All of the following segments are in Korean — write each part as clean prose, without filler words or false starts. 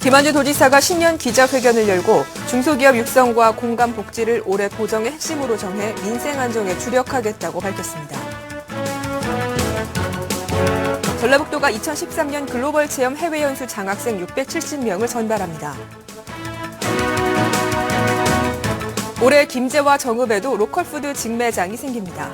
김한주 도지사가 신년 기자회견을 열고 중소기업 육성과 공감 복지를 올해 도정의 핵심으로 정해 민생 안정에 주력하겠다고 밝혔습니다. 전라북도가 2013년 글로벌 체험 해외 연수 장학생 670명을 전달합니다. 올해 김제와 정읍에도 로컬푸드 직매장이 생깁니다.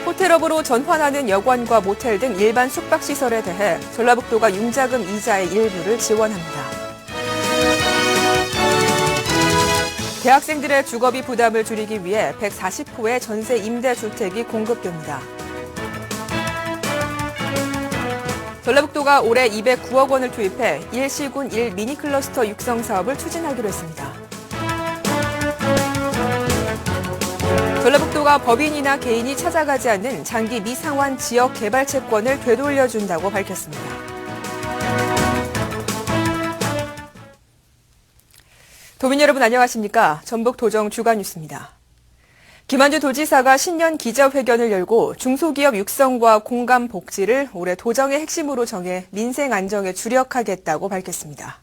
호텔업으로 전환하는 여관과 모텔 등 일반 숙박시설에 대해 전라북도가 융자금 이자의 일부를 지원합니다. 대학생들의 주거비 부담을 줄이기 위해 140호의 전세 임대주택이 공급됩니다. 전라북도가 올해 209억 원을 투입해 일시군 1 미니클러스터 육성 사업을 추진하기로 했습니다. 전라북도가 법인이나 개인이 찾아가지 않는 장기 미상환 지역 개발 채권을 되돌려준다고 밝혔습니다. 도민 여러분 안녕하십니까? 전북 도정 주간 뉴스입니다. 김한주 도지사가 신년 기자회견을 열고 중소기업 육성과 공감 복지를 올해 도정의 핵심으로 정해 민생 안정에 주력하겠다고 밝혔습니다.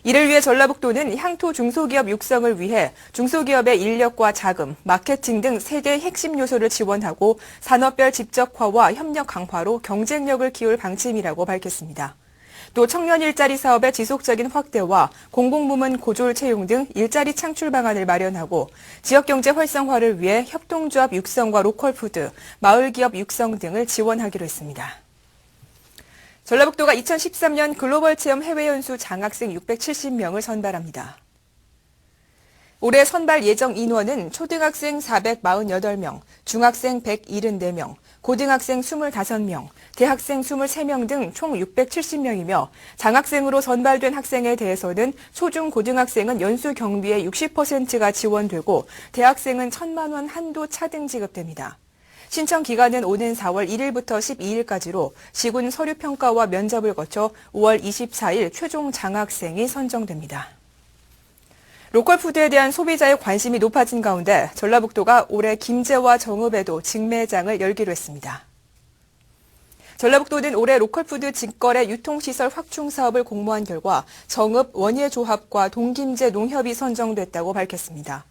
이를 위해 전라북도는 향토 중소기업 육성을 위해 중소기업의 인력과 자금, 마케팅 등 3개 핵심 요소를 지원하고 산업별 집적화와 협력 강화로 경쟁력을 키울 방침이라고 밝혔습니다. 또 청년 일자리 사업의 지속적인 확대와 공공부문 고졸 채용 등 일자리 창출 방안을 마련하고 지역경제 활성화를 위해 협동조합 육성과 로컬푸드, 마을기업 육성 등을 지원하기로 했습니다. 전라북도가 2013년 글로벌 체험 해외 연수 장학생 670명을 선발합니다. 올해 선발 예정 인원은 초등학생 448명, 중학생 174명, 고등학생 25명, 대학생 23명 등 총 670명이며 장학생으로 선발된 학생에 대해서는 초중 고등학생은 연수 경비의 60%가 지원되고 대학생은 1,000만 원 한도 차등 지급됩니다. 신청 기간은 오는 4월 1일부터 12일까지로 시군 서류평가와 면접을 거쳐 5월 24일 최종 장학생이 선정됩니다. 로컬푸드에 대한 소비자의 관심이 높아진 가운데 전라북도가 올해 김제와 정읍에도 직매장을 열기로 했습니다. 전라북도는 올해 로컬푸드 직거래 유통시설 확충 사업을 공모한 결과 정읍 원예조합과 동김제 농협이 선정됐다고 밝혔습니다.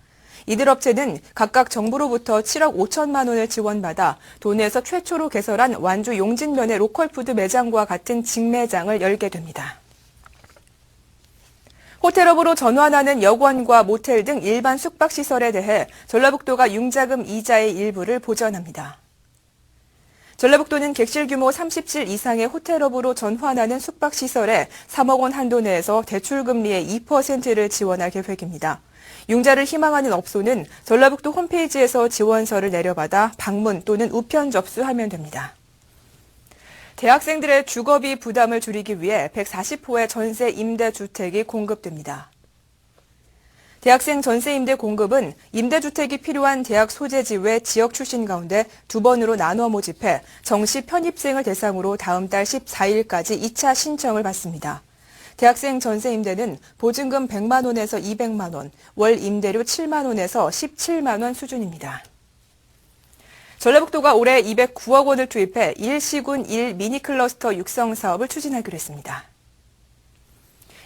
이들 업체는 각각 정부로부터 7억 5천만 원을 지원받아 도내에서 최초로 개설한 완주 용진면의 로컬푸드 매장과 같은 직매장을 열게 됩니다. 호텔업으로 전환하는 여관과 모텔 등 일반 숙박시설에 대해 전라북도가 융자금 이자의 일부를 보전합니다. 전라북도는 객실 규모 37 이상의 호텔업으로 전환하는 숙박시설에 3억 원 한도 내에서 대출금리의 2%를 지원할 계획입니다. 융자를 희망하는 업소는 전라북도 홈페이지에서 지원서를 내려받아 방문 또는 우편 접수하면 됩니다. 대학생들의 주거비 부담을 줄이기 위해 140호의 전세 임대주택이 공급됩니다. 대학생 전세 임대 공급은 임대주택이 필요한 대학 소재지 외 지역 출신 가운데 2번으로 나눠 모집해 정시 편입생을 대상으로 다음 달 14일까지 2차 신청을 받습니다. 대학생 전세 임대는 보증금 100만 원에서 200만 원, 월 임대료 7만 원에서 17만 원 수준입니다. 전라북도가 올해 209억 원을 투입해 일시군 1 미니클러스터 육성 사업을 추진하기로 했습니다.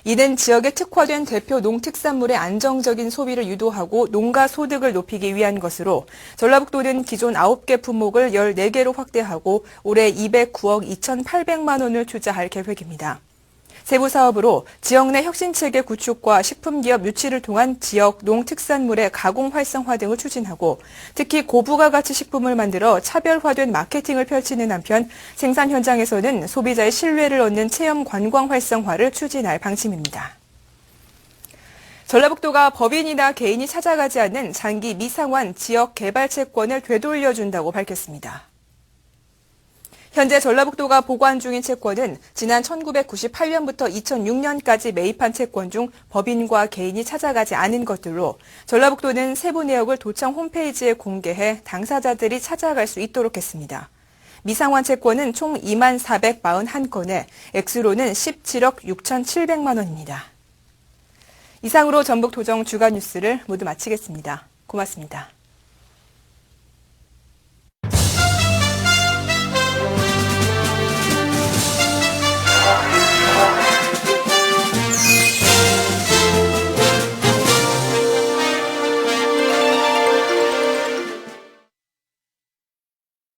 이는 지역에 특화된 대표 농특산물의 안정적인 소비를 유도하고 농가 소득을 높이기 위한 것으로 전라북도는 기존 9개 품목을 14개로 확대하고 올해 209억 2,800만 원을 투자할 계획입니다. 세부 사업으로 지역 내 혁신체계 구축과 식품기업 유치를 통한 지역 농특산물의 가공 활성화 등을 추진하고 특히 고부가가치 식품을 만들어 차별화된 마케팅을 펼치는 한편 생산 현장에서는 소비자의 신뢰를 얻는 체험 관광 활성화를 추진할 방침입니다. 전라북도가 법인이나 개인이 찾아가지 않는 장기 미상환 지역 개발 채권을 되돌려준다고 밝혔습니다. 현재 전라북도가 보관 중인 채권은 지난 1998년부터 2006년까지 매입한 채권 중 법인과 개인이 찾아가지 않은 것들로 전라북도는 세부 내역을 도청 홈페이지에 공개해 당사자들이 찾아갈 수 있도록 했습니다. 미상환 채권은 총 2만 441건에 액수로는 17억 6,700만 원입니다. 이상으로 전북 도정 주간 뉴스를 모두 마치겠습니다. 고맙습니다.